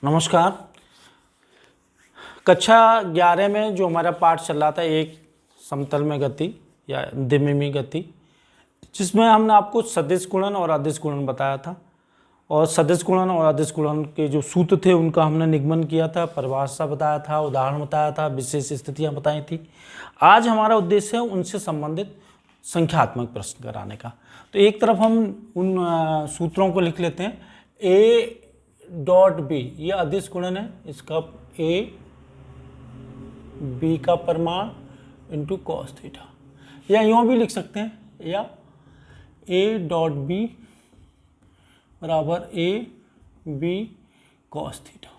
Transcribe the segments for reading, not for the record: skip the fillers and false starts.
नमस्कार। कक्षा 11 में जो हमारा पाठ चल रहा था एक समतल में गति या द्विमीमीय गति, जिसमें हमने आपको सदिश गुणन और अदिश गुणन बताया था और सदिश गुणन और अदिश गुणन के जो सूत्र थे उनका हमने निगमन किया था, परिभाषा बताया था, उदाहरण बताया था, विशेष स्थितियां बताई थी। आज हमारा उद्देश्य है उनसे संबंधित संख्यात्मक प्रश्न कराने का। तो एक तरफ हम उन सूत्रों को लिख लेते हैं। ए डॉट बी ये अदिश गुणन है, इसका ए बी का परिमाण इंटू कॉस थीटा, या यूँ भी लिख सकते हैं, या ए डॉट बी बराबर ए बी कॉस थीटा।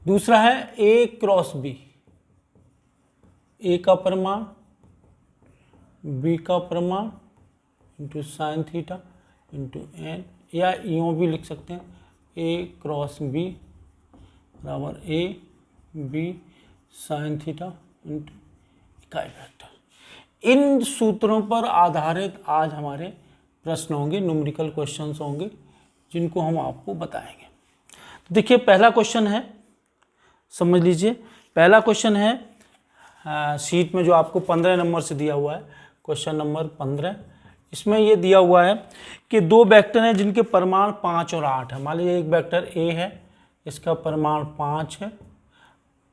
दूसरा है ए क्रॉस बी, ए का परिमाण बी का परिमाण into sine theta into N, या यूँ भी लिख सकते हैं ए क्रॉस बी बराबर A B sine theta into इकाई वेक्टर। इन सूत्रों पर आधारित आज हमारे प्रश्न होंगे, न्यूमेरिकल क्वेश्चंस होंगे, जिनको हम आपको बताएंगे। तो देखिए पहला क्वेश्चन है, समझ लीजिए। पहला क्वेश्चन है शीट में जो आपको 15 नंबर से दिया हुआ है, क्वेश्चन नंबर 15। इसमें ये दिया हुआ है कि दो वेक्टर हैं जिनके परिमाण 5 और 8 है। मान लीजिए एक वेक्टर ए है, इसका परिमाण 5 है,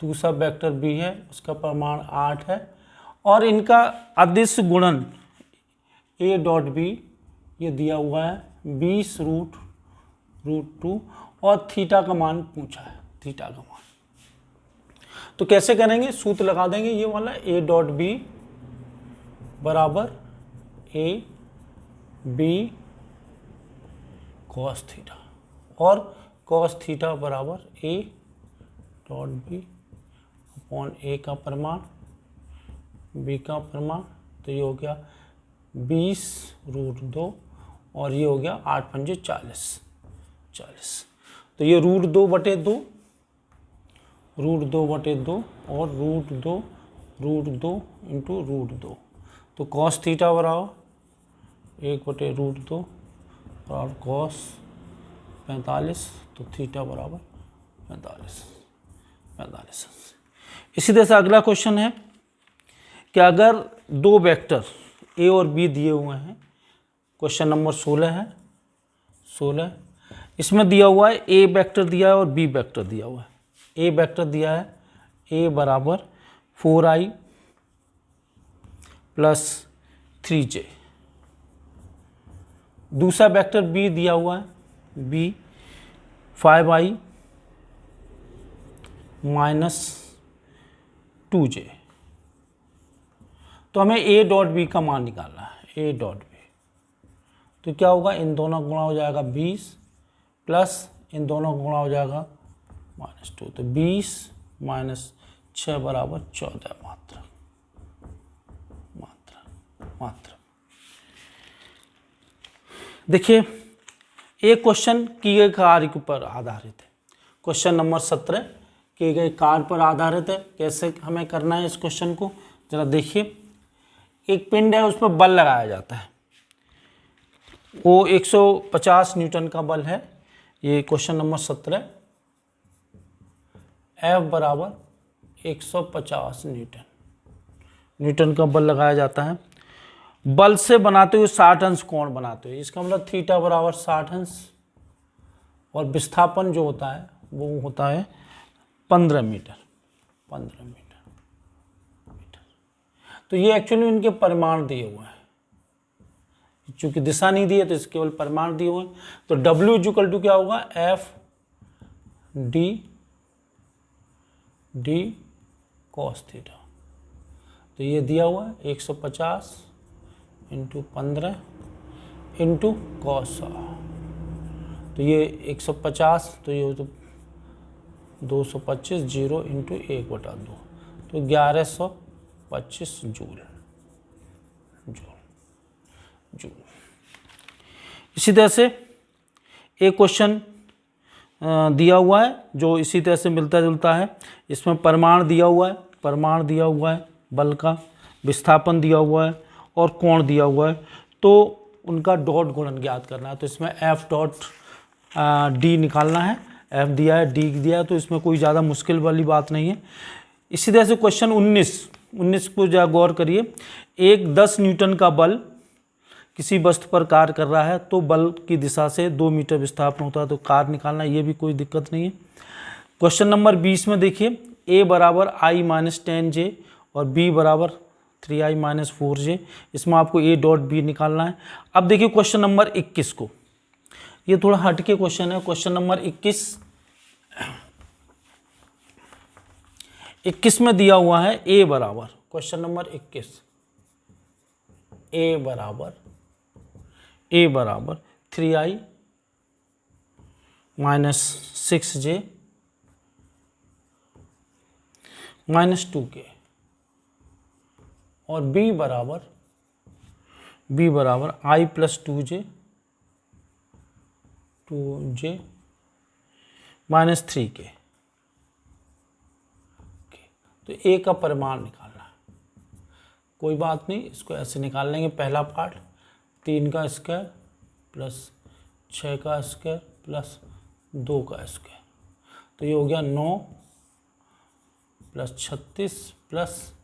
दूसरा वेक्टर बी है, उसका परिमाण 8 है, और इनका अदिश गुणन ए डॉट बी ये दिया हुआ है 20 रूट 2 और थीटा का मान पूछा है, थीटा का मान। तो कैसे करेंगे, सूत्र लगा देंगे ये वाला, ए डॉट बी बराबर ए बी कॉस थीटा, और कॉस थीटा बराबर ए डॉट बी अपॉन ए का परिमाण बी का परिमाण। तो ये हो गया 20 रूट 2 और ये हो गया 8 पंजे 40। तो ये रूट 2 बटे 2 और रूट 2 इंटू रूट 2। तो कॉस थीटा बराबर 1 बटे रूट 2 और कॉस 45, तो थीटा बराबर 45। इसी तरह से अगला क्वेश्चन है कि अगर दो वेक्टर ए और बी दिए हुए हैं, क्वेश्चन नंबर 16 है, 16। इसमें दिया हुआ है ए वेक्टर दिया है और बी वेक्टर दिया हुआ है। ए वेक्टर दिया है ए बराबर 4i प्लस 3j, दूसरा वेक्टर बी दिया हुआ है बी 5i माइनस 2j। तो हमें ए डॉट बी का मान निकालना है, ए डॉट बी। तो क्या होगा, इन दोनों गुणा हो जाएगा 20 प्लस इन दोनों गुणा हो जाएगा -2। तो 20 माइनस 6 बराबर 14 मात्रा। देखिए एक क्वेश्चन किए गए कार्य पर आधारित है, क्वेश्चन नंबर 17 किए गए कार्य पर आधारित है। कैसे हमें करना है इस क्वेश्चन को, जरा देखिए। एक पिंड है, उस पर बल लगाया जाता है, वो 150 न्यूटन का बल है। ये क्वेश्चन नंबर 17, F बराबर 150 न्यूटन का बल लगाया जाता है। बल से बनाते हुए 60 अंश कोण बनाते हुए, इसका मतलब थीटा बराबर 60 अंश, और विस्थापन जो होता है वो होता है 15 मीटर। तो ये एक्चुअली इनके परिमाण दिए हुए हैं, चूंकि दिशा नहीं दी है तो इसके केवल परिमाण दिए हुए हैं। तो W इक्वल टू क्या होगा, F डी कॉस थीटा। तो ये दिया हुआ है 150 इंटू 15 इंटू कॉस। तो ये 150, तो ये तो 225 0 इंटू 1/2, तो 1125 जूल। इसी तरह से एक क्वेश्चन दिया हुआ है जो इसी तरह से मिलता जुलता है। इसमें परिमाण दिया हुआ है बल का, विस्थापन दिया हुआ है और कोण दिया हुआ है। तो उनका डॉट गुणन ज्ञात करना है। तो इसमें F डॉट डी निकालना है। F दिया है, D दिया है, तो इसमें कोई ज़्यादा मुश्किल वाली बात नहीं है। इसी तरह से क्वेश्चन 19 को जरा गौर करिए। एक 10 न्यूटन का बल किसी वस्तु पर कार्य कर रहा है तो बल की दिशा से 2 मीटर विस्थापन होता है, तो कार्य निकालना, ये भी कोई दिक्कत नहीं है। क्वेश्चन नंबर 20 में देखिए, A बराबर I माइनस 10J और B बराबर 3I माइनस 4J, इसमें आपको A डॉट B निकालना है। अब देखिए क्वेश्चन नंबर 21 को, ये थोड़ा हटके क्वेश्चन है। क्वेश्चन नंबर 21 में दिया हुआ है A बराबर, क्वेश्चन नंबर 21, A बराबर 3I minus 6J minus 2K और B बराबर I plus 2J minus 3K। तो A का परिमाण निकालना है, कोई बात नहीं, इसको ऐसे निकाल लेंगे। पहला पार्ट 3 का स्क्वायर प्लस 6 का स्क्वायर प्लस 2 का स्क्वायर, तो ये हो गया 9 प्लस 36 प्लस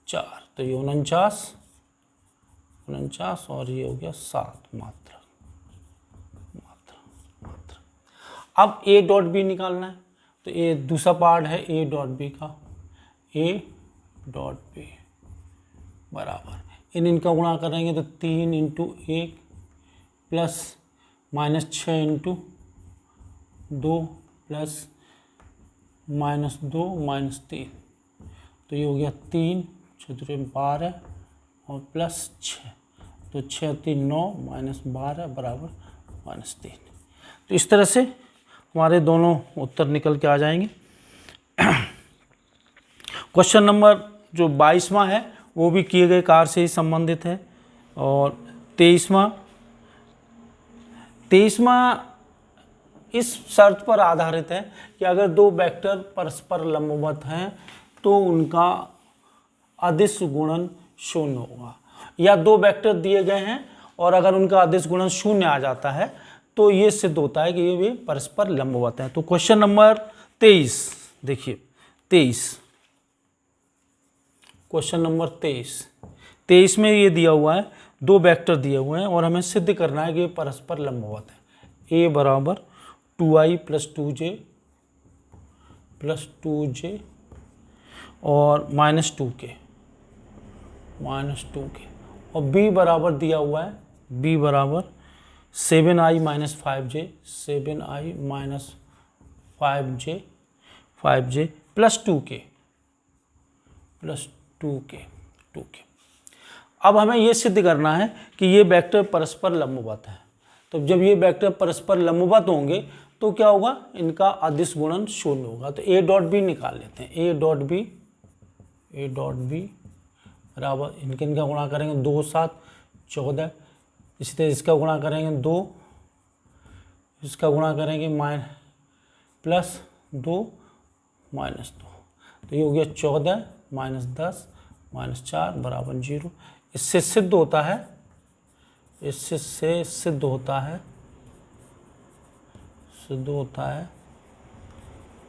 4, तो ये 49 और ये हो गया 7 मात्रा। अब A डॉट बी निकालना है, तो ये दूसरा पार्ट है A डॉट बी का, A डॉट बी बराबर इनका गुणा करेंगे तो 3 into 1 plus minus 6 into 2 plus minus 2 minus 3, तो ये हो गया 3 6 12 और प्लस 6, तो 6 3 9 माइनस 12 बराबर माइनस 3। तो इस तरह से हमारे दोनों उत्तर निकल के आ जाएंगे। क्वेश्चन नंबर जो 22वां है वो भी किए गए कार्य से ही संबंधित है, और 23वां इस शर्त पर आधारित है कि अगर दो वेक्टर परस्पर लंबवत हैं तो उनका अदिश गुणन 0 होगा, या दो वेक्टर दिए गए हैं और अगर उनका अदिश गुणन 0 आ जाता है तो ये सिद्ध होता है कि ये भी परस्पर लंबवत हैं। तो क्वेश्चन नंबर 23 देखिए, क्वेश्चन नंबर 23 में ये दिया हुआ है, दो वेक्टर दिए हुए हैं और हमें सिद्ध करना है कि ये परस्पर लंबवत है। A बराबर 2I प्लस 2J और माइनस 2K और B बराबर दिया हुआ है, B बराबर 7I minus 5J plus 2K। अब हमें ये सिद्ध करना है कि ये वेक्टर परस्पर लंबवत है। तो जब ये वेक्टर परस्पर लंबवत होंगे तो क्या होगा, इनका अदिश गुणन 0 होगा। तो A डॉट बी निकाल लेते हैं। A डॉट बी बराबर इनका गुणा करेंगे 2 7 14, इसी तरह इसका गुणा करेंगे 2, इसका गुणा करेंगे प्लस 2 माइनस 2, तो ये हो गया 14 माइनस 10 माइनस 4 बराबर 0। इससे सिद्ध होता है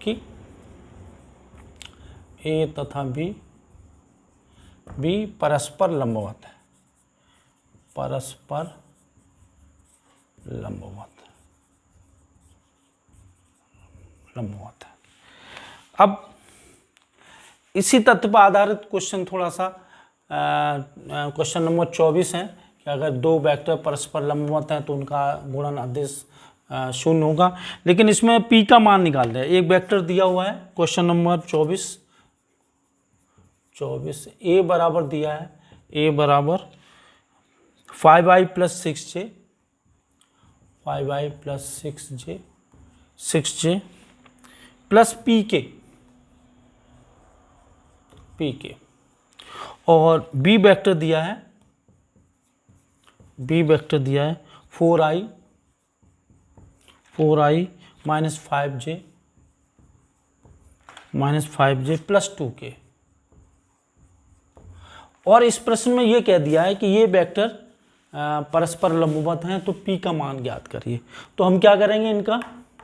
कि A तथा B परस्पर लंबवत है, अब इसी तथ्य पर आधारित क्वेश्चन थोड़ा सा क्वेश्चन नंबर 24 है कि अगर दो वेक्टर परस्पर लंबवत हैं तो उनका गुणन अदिश 0 होगा, लेकिन इसमें P का मान निकाल रहे हैं। एक वेक्टर दिया हुआ है, क्वेश्चन नंबर 24 A बराबर दिया है, A बराबर 5I plus 6J plus PK और B वेक्टर दिया है, 4I minus 5J plus 2K। और इस प्रश्न में ये कह दिया है कि ये वेक्टर परस्पर लंबवत हैं, तो P का मान ज्ञात करिए। तो हम क्या करेंगे, इनका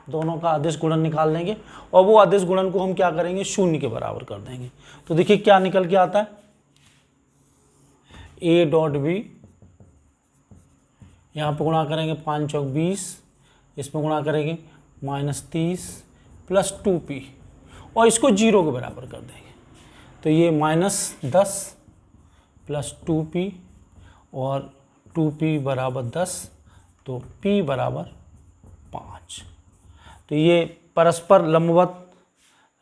दोनों का अदिश गुणन निकाल लेंगे और वो अदिश गुणन को हम क्या करेंगे, शून्य के बराबर कर देंगे। तो देखिए क्या निकल के आता है, ए डॉट बी, यहाँ पे गुणा करेंगे 5 चौक 20, इसमें गुणा करेंगे -30 प्लस 2p और इसको 0 के बराबर कर देंगे। तो ये -10 प्लस 2p और 2p बराबर 10, तो p बराबर 5। तो ये परस्पर लंबवत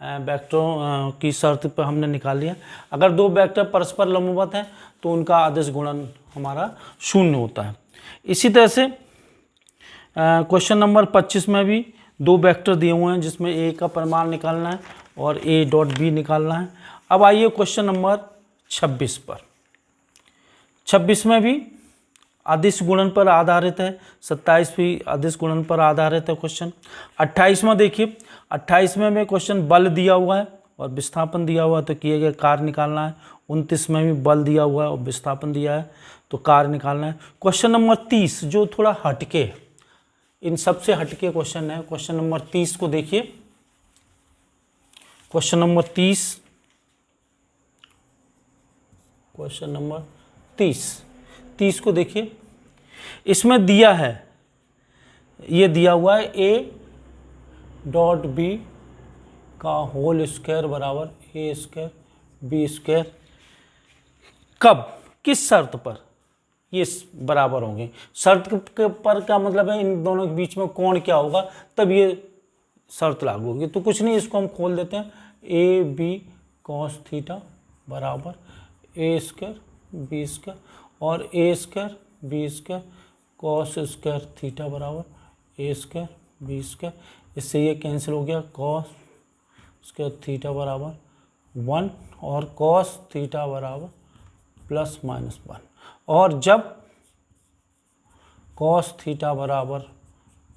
वेक्टरों की शर्त पर हमने निकाल लिया। अगर दो वेक्टर परस्पर लंबवत हैं तो उनका अदिश गुणन हमारा शून्य होता है। इसी तरह से क्वेश्चन नंबर 25 में भी दो वेक्टर दिए हुए हैं जिसमें ए का परिमाण निकालना है और ए डॉट बी निकालना है। अब आइए क्वेश्चन नंबर 26 पर। 26 में भी अदिश गुणन पर आधारित है, 27 भी अदिश गुणन पर आधारित है क्वेश्चन। 28 में देखिए, 28 में क्वेश्चन बल दिया हुआ है और विस्थापन दिया हुआ है तो किए गए कार्य निकालना है। 29 में भी बल दिया हुआ है और विस्थापन दिया है तो कार्य निकालना है। क्वेश्चन नंबर 30 जो थोड़ा हटके, इन सबसे हटके क्वेश्चन है, क्वेश्चन नंबर 30 को देखिए। क्वेश्चन नंबर 30, क्वेश्चन नंबर 30 को देखिए। इसमें दिया है, ये दिया हुआ है ए डॉट बी का होल स्क्वायर बराबर ए स्क्वायर बी स्क्वायर, कब, किस शर्त पर ये बराबर होंगे। शर्त के पर का मतलब है इन दोनों के बीच में कोण क्या होगा, तब ये शर्त लागू होगी। तो कुछ नहीं, इसको हम खोल देते हैं। ए बी कॉस थीटा बराबर ए स्क्वायर बी स्क्वायर और A square B square cos square theta बराबर ए स्क्वायर बी स्क्वायर। इससे ये कैंसिल हो गया, कॉस स्क्वायर थीटा बराबर 1 और कॉस थीटा बराबर +-1। और जब कॉस थीटा बराबर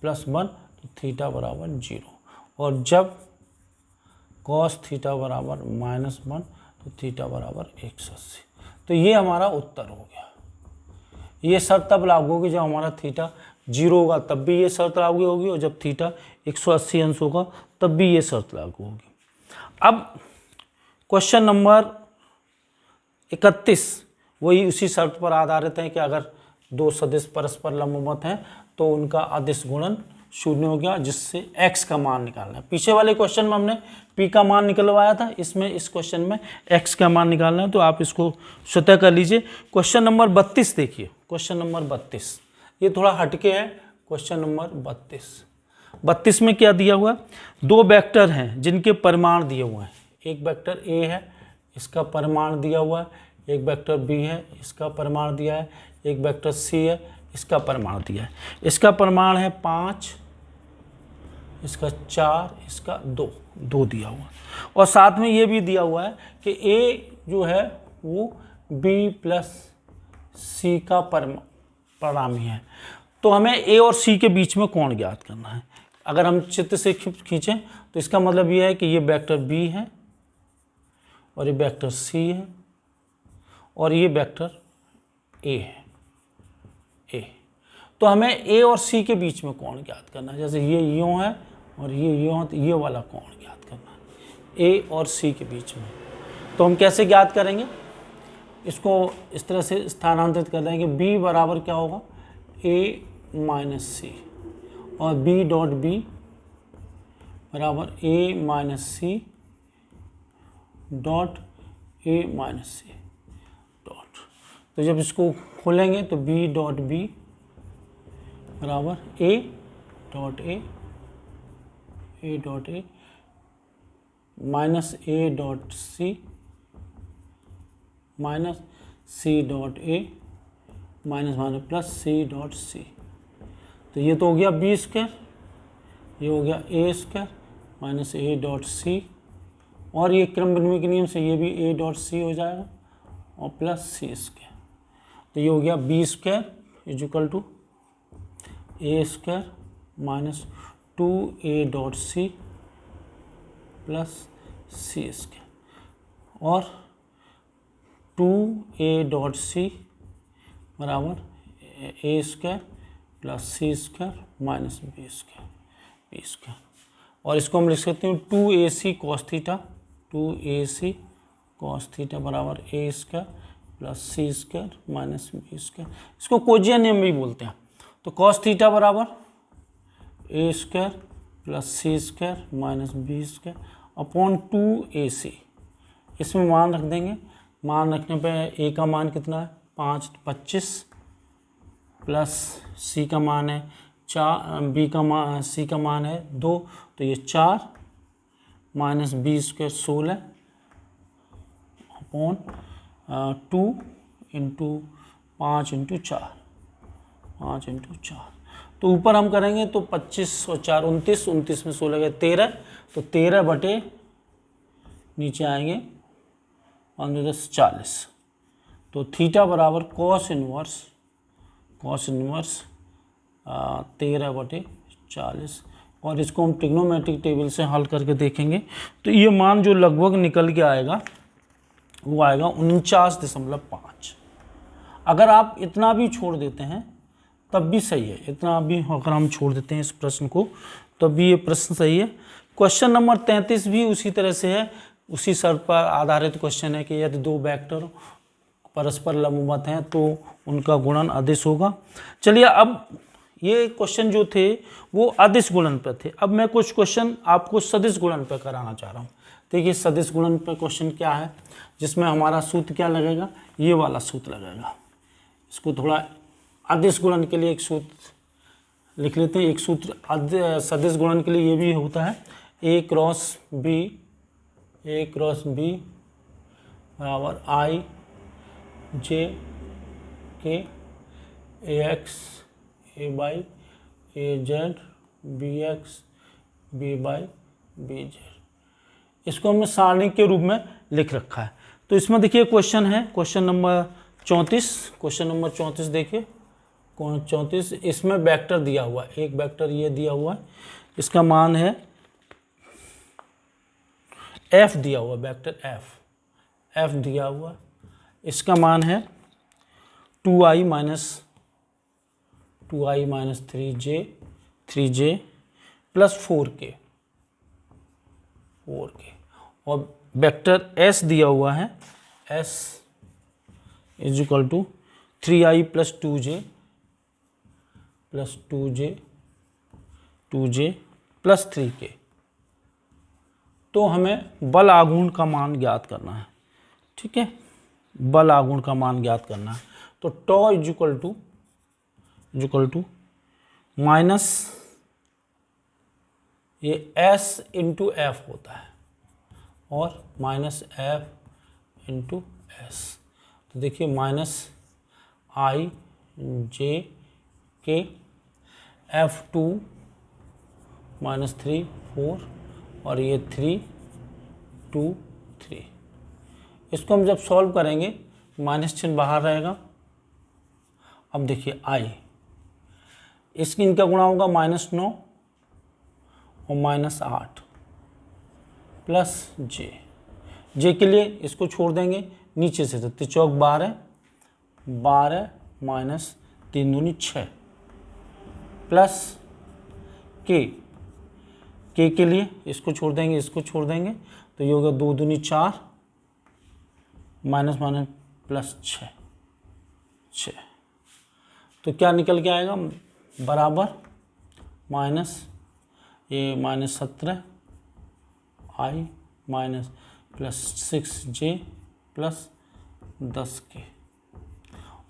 +1 तो थीटा बराबर 0 और जब कॉस थीटा बराबर -1 तो थीटा बराबर 180। तो ये हमारा उत्तर हो गया। ये शर्त तब लागू होगी जब हमारा थीटा 0 होगा, तब भी ये शर्त लागू होगी, और जब थीटा 180 अंश होगा तब भी ये शर्त लागू होगी। अब क्वेश्चन नंबर 31 वही उसी शर्त पर आधारित है कि अगर दो सदिश परस्पर लंबवत हैं तो उनका अदिश गुणन शून्य हो गया, जिससे x का मान निकालना है। पीछे वाले क्वेश्चन में हमने p का मान निकलवाया था, इसमें इस क्वेश्चन में x का मान निकालना है, तो आप इसको स्वतः कर लीजिए। क्वेश्चन नंबर 32 देखिए, क्वेश्चन नंबर 32 ये थोड़ा हटके है। क्वेश्चन नंबर 32 में क्या दिया हुआ है, दो वेक्टर हैं जिनके परिमाण दिए हुए हैं। एक वेक्टर a है, इसका परिमाण दिया हुआ है, एक वेक्टर b है, इसका परिमाण दिया है, एक वेक्टर c है, इसका परिमाण दिया है। इसका परिमाण है 5, इसका 4, इसका 2 दिया हुआ है। और साथ में ये भी दिया हुआ है कि a जो है वो b + c का परिणामी है। तो हमें a और c के बीच में कोण ज्ञात करना है। अगर हम चित्र से खींचें तो इसका मतलब ये है कि ये वेक्टर b है और ये वेक्टर c है और ये वेक्टर a है, a। तो हमें a और c के बीच में कोण ज्ञात करना है। जैसे ये यूँ है और ये यूँ है, तो ये वाला कोण ज्ञात करना है a और c के बीच में। तो हम कैसे ज्ञात करेंगे, इसको इस तरह से स्थानांतरित कर देंगे। b बराबर क्या होगा, a - c और b डॉट b बराबर a - c dot a - c dot. तो जब इसको खोलेंगे तो b डॉट b बराबर a dot a dot a minus a dot c minus c dot a minus plus c dot c। तो ये तो हो गया b स्क्वायर, ये हो गया a square minus a dot c, और ये क्रम विनिमय के नियम से ये भी a डॉट c हो जाएगा और प्लस c स्क्वायर। तो ये हो गया b square equal to a square minus 2a dot c plus c square और 2a डॉट c बराबर a square plus c square minus b square. B square, और इसको हम लिख सकते हैं 2ac cos theta, 2ac cos theta बराबर A square plus C square minus B square. इसको कोजिया नियम भी बोलते हैं। तो cos थीटा बराबर A square plus C square minus B square upon 2ac। इसमें मान रख देंगे, मान रखने पे ए का मान कितना है 5 25 प्लस सी का मान है 4, बी का मान सी का मान है 2, तो ये 4 minus B square 16 upon 2 into 5 into 4, 5 into 4। तो ऊपर हम करेंगे तो 25 और 4 29, 29 में 16 गए 13, तो 13 बटे नीचे आएंगे 5 40। तो थीटा बराबर कॉस इनवर्स 13/40, और इसको हम ट्रिग्नोमेट्रिक टेबल से हल करके देखेंगे तो ये मान जो लगभग निकल के आएगा वो आएगा 49.5। अगर आप इतना भी छोड़ देते हैं तब भी सही है, इतना भी अगर हम छोड़ देते हैं इस प्रश्न को तब भी ये प्रश्न सही है। क्वेश्चन नंबर 33 भी उसी तरह से है, उसी शर्त पर आधारित क्वेश्चन है कि यदि दो वेक्टर परस्पर लंबवत हैं तो उनका गुणन अदिश होगा। चलिए, अब ये क्वेश्चन जो थे वो अदिश गुणन पर थे, अब मैं कुछ क्वेश्चन आपको सदिश गुणन पर कराना चाह रहा हूँ। देखिए सदिश गुणन पर क्वेश्चन क्या है, जिसमें हमारा सूत्र क्या लगेगा, ये वाला सूत्र लगेगा। इसको थोड़ा अदिश गुणन के लिए एक सूत्र लिख लेते हैं। एक सूत्र सदिश गुणन के लिए ये भी होता है a क्रॉस बी बराबर I J K A X A Y A Z B X B Y B Z. इसको हमने सारणी के रूप में लिख रखा है। तो इसमें देखिए क्वेश्चन है, क्वेश्चन नंबर 34 देखिए 34। इसमें वेक्टर दिया हुआ है, एक वेक्टर ये दिया हुआ है, इसका मान है f दिया हुआ, वेक्टर f दिया हुआ, इसका मान है 2i minus 3j plus 4k, और वेक्टर s दिया हुआ है, s is equal to 3i plus 2j plus 3k। तो हमें बल आघूर्ण का मान ज्ञात करना है, ठीक है, बल आघूर्ण का मान ज्ञात करना है। तो tau is equal to minus ये s इंटू एफ होता है और माइनस एफ इंटू एस। तो देखिए माइनस आई जे के F2 माइनस 3 4 और ये 3 2 3। इसको हम जब सॉल्व करेंगे माइनस चिन्ह बाहर रहेगा। अब देखिए आई, इसकी इनका गुणा होगा -9 और -8 प्लस जे के लिए इसको छोड़ देंगे नीचे से, तो चौक 12 माइनस 3 दूनी 6 प्लस के के लिए इसको छोड़ देंगे, तो ये होगा 2 दूनी 4 माइनस प्लस 6। तो क्या निकल के आएगा बराबर -17 आई minus plus 6j plus 10k।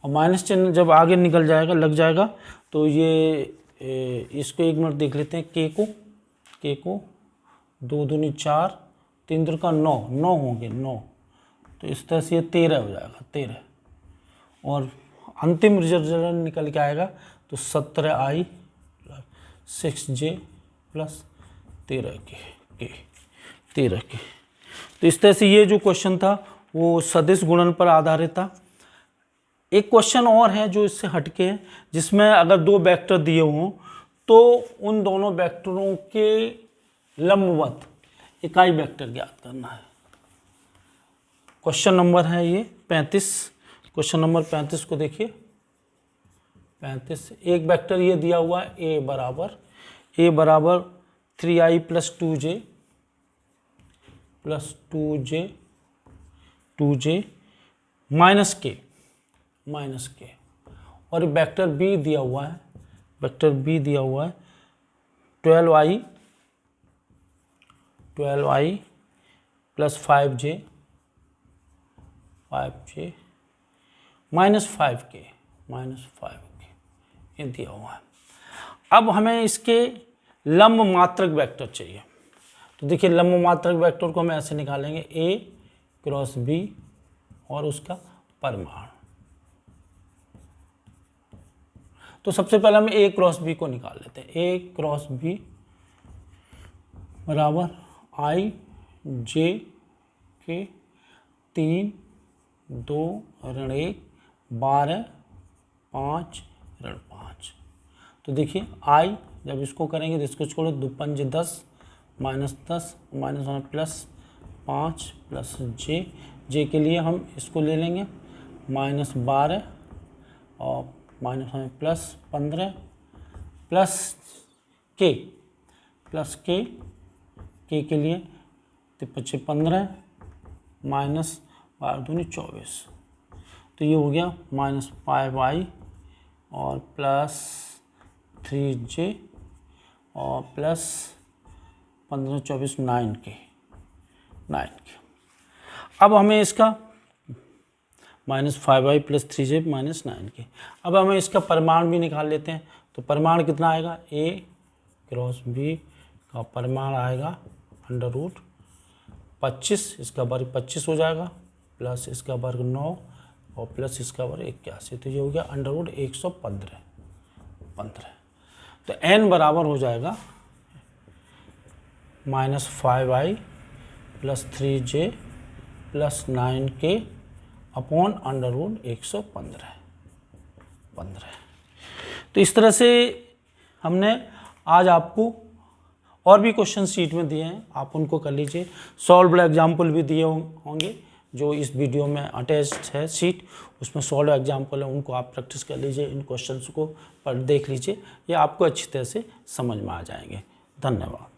और माइनस चिन्ह जब आगे निकल जाएगा लग जाएगा तो ये इसको एक मिनट देख लेते हैं। के को 2 दूनी 4 3 दूर का 9 होंगे 9, तो इस तरह से ये 13 हो जाएगा 13, और अंतिम रिजल्ट निकल के आएगा तो 17i plus 6j plus 13k। तो इस तरह से ये जो क्वेश्चन था वो सदिश गुणन पर आधारित था। एक क्वेश्चन और है जो इससे हटके है, जिसमें अगर दो वेक्टर दिए हों तो उन दोनों वेक्टरों के लंबवत इकाई वेक्टर ज्ञात करना है। क्वेश्चन नंबर है ये 35। क्वेश्चन नंबर 35 को देखिए। 35 एक वेक्टर ये दिया हुआ है ए बराबर 3i प्लस 2j माइनस के और वेक्टर b दिया हुआ है, 12i plus 5j minus 5k ये दिया हुआ है। अब हमें इसके लंब मात्रक वेक्टर चाहिए। तो देखिए लंब मात्रक वेक्टर को हम ऐसे निकालेंगे, a क्रॉस b और उसका परिमाण। तो सबसे पहले हम a क्रॉस b को निकाल लेते हैं। a क्रॉस b बराबर i j के 3 2 ऋण 1 12 5 ऋण 5। तो देखिए i जब इसको करेंगे तो इसको छोड़ो, 2 5 10 minus 10 minus 1 plus 5 plus j के लिए हम इसको ले लेंगे माइनस 12 और माइनस 1 प्लस 15 प्लस k के लिए 25 15 माइनस 12 दूनी 24। तो ये हो गया माइनस 5i और प्लस 3j और प्लस 15 24 9k। अब हमें इसका minus 5i plus 3j minus 9k। अब हमें इसका परिमाण भी निकाल लेते हैं। तो परिमाण कितना आएगा, a क्रॉस b का परिमाण आएगा अंडर रूट 25, इसका वर्ग 25 हो जाएगा, प्लस इसका वर्ग 9 और प्लस इसका वर्ग 81। तो ये हो गया अंडर रूट 115। तो n बराबर हो जाएगा minus 5i plus 3j plus 9k upon under root 115। तो इस तरह से हमने आज आपको और भी क्वेश्चन शीट में दिए हैं, आप उनको कर लीजिए। सॉल्व एग्जाम्पल भी दिए होंगे जो इस वीडियो में अटैच्ड है शीट, उसमें सॉल्व एग्जाम्पल है, उनको आप प्रैक्टिस कर लीजिए। इन क्वेश्चंस को पर देख लीजिए, ये आपको अच्छी तरह से समझ में आ जाएंगे। धन्यवाद।